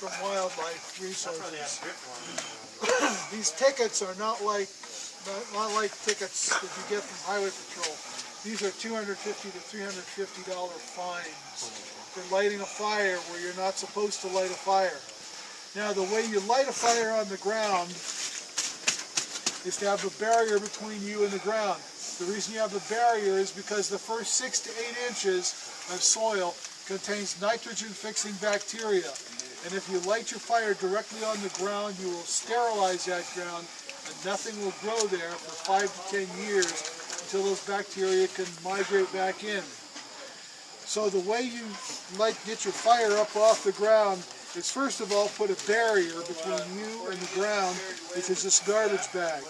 from wildlife resources. These tickets are not like tickets that you get from Highway Patrol. These are $250 to $350 fines for lighting a fire where you're not supposed to light a fire. Now the way you light a fire on the ground is to have a barrier between you and the ground. The reason you have a barrier is because the first 6 to 8 inches of soil contains nitrogen-fixing bacteria. And if you light your fire directly on the ground, you will sterilize that ground and nothing will grow there for 5 to 10 years until those bacteria can migrate back in. So the way you get your fire up off the ground is first of all put a barrier between you and the ground, which is this garbage bag.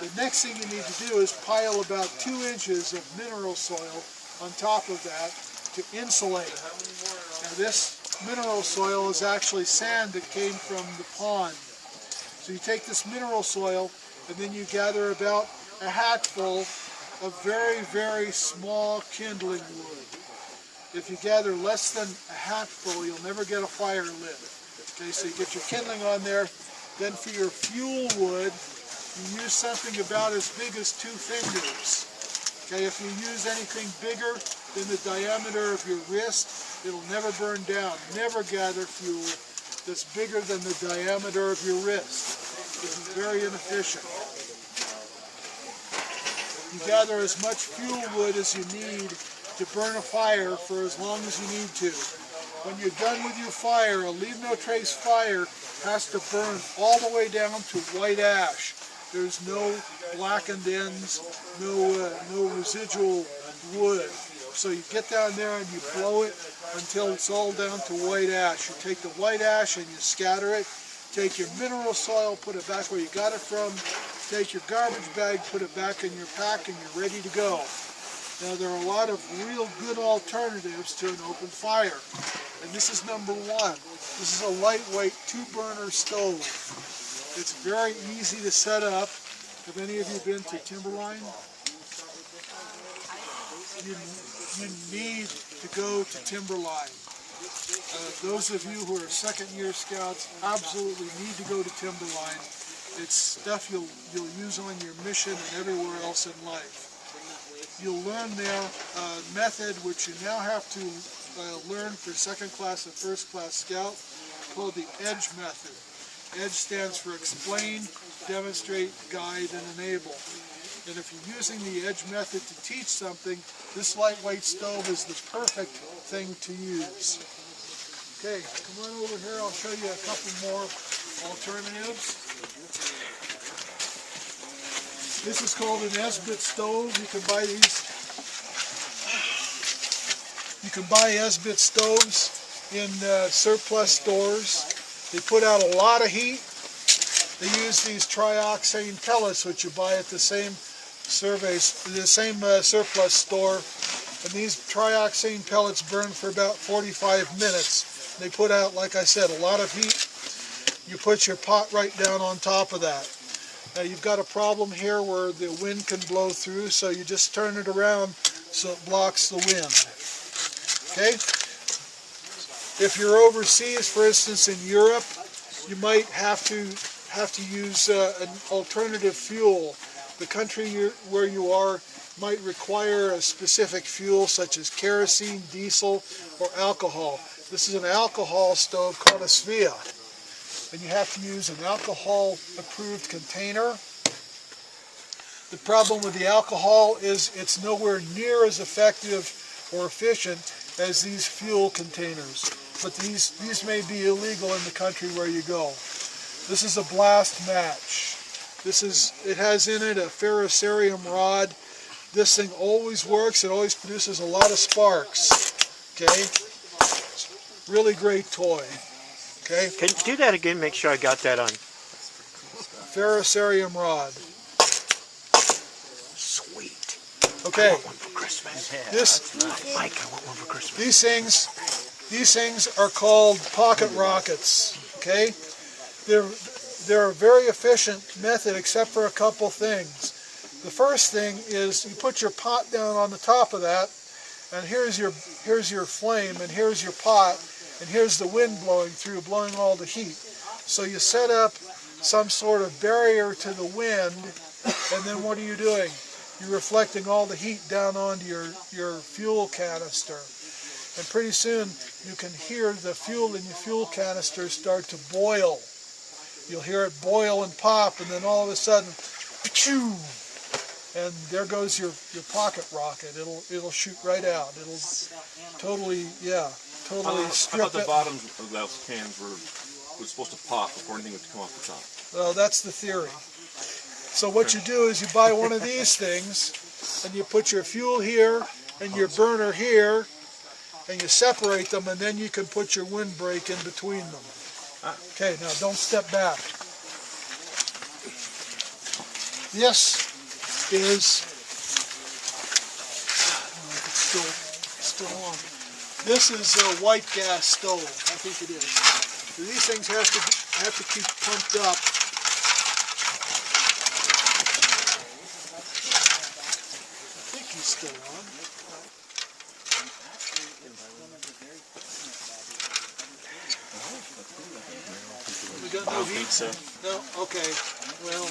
The next thing you need to do is pile about 2 inches of mineral soil on top of that to insulate. Now this mineral soil is actually sand that came from the pond. So you take this mineral soil and then you gather about a hatful of very, very small kindling wood. If you gather less than a hatful, you'll never get a fire lit. Okay, so you get your kindling on there. Then for your fuel wood, you use something about as big as 2 fingers. Okay, if you use anything bigger than the diameter of your wrist, it'll never burn down. Never gather fuel that's bigger than the diameter of your wrist. This is very inefficient. You gather as much fuel wood as you need to burn a fire for as long as you need to. When you're done with your fire, a leave no trace fire has to burn all the way down to white ash. There's no blackened ends, no residual wood. So you get down there and you blow it until it's all down to white ash. You take the white ash and you scatter it. Take your mineral soil, put it back where you got it from. Take your garbage bag, put it back in your pack, and you're ready to go. Now there are a lot of real good alternatives to an open fire. And this is number 1. This is a lightweight 2-burner stove. It's very easy to set up. Have any of you been to Timberline? You need to go to Timberline. Those of you who are second-year scouts absolutely need to go to Timberline. It's stuff you'll use on your mission and everywhere else in life. You'll learn their method, which you now have to learn for second class and first class scout, called the EDGE method. EDGE stands for explain, demonstrate, guide, and enable. And if you're using the EDGE method to teach something, this lightweight stove is the perfect thing to use. Okay, come on over here, I'll show you a couple more alternatives. This is called an Esbit stove. You can buy these. You can buy Esbit stoves in surplus stores. They put out a lot of heat. They use these trioxane pellets, which you buy at the same surplus store. And these trioxane pellets burn for about 45 minutes. They put out, like I said, a lot of heat. You put your pot right down on top of that. Now you've got a problem here where the wind can blow through, so you just turn it around so it blocks the wind. Okay? If you're overseas, for instance in Europe, you might have to use an alternative fuel. The country where you are might require a specific fuel such as kerosene, diesel, or alcohol. This is an alcohol stove called a Svea. And you have to use an alcohol-approved container. The problem with the alcohol is it's nowhere near as effective or efficient as these fuel containers. But these may be illegal in the country where you go. This is a blast match. It has in it a ferrocerium rod. This thing always works. It always produces a lot of sparks. Okay? Really great toy. Okay? Can you do that again? Make sure I got that on. Ferrocerium rod. Sweet. Okay. I want one for Christmas. Yeah, that's nice. Mike, I want one for Christmas. These things are called pocket rockets. Okay? They're a very efficient method except for a couple things. The first thing is you put your pot down on the top of that, and here's your flame, and here's your pot, and here's the wind blowing through, blowing all the heat. So you set up some sort of barrier to the wind, and then what are you doing? You're reflecting all the heat down onto your fuel canister. And pretty soon you can hear the fuel in your fuel canister start to boil. You'll hear it boil and pop, and then all of a sudden, pachoo! And there goes your pocket rocket. It'll shoot right out. It'll totally strip I thought the it. bottoms of those cans was supposed to pop before anything would come off the top. Well, that's the theory. So what you do is you buy one of these things, and you put your fuel here and your burner here, and you separate them, and then you can put your windbreak in between them. Okay, now don't step back. This is, it's still on. This is a white gas stove. I think it is. So these things have to keep pumped up. I think he's still on. We got no heat? So. No? Okay. Well.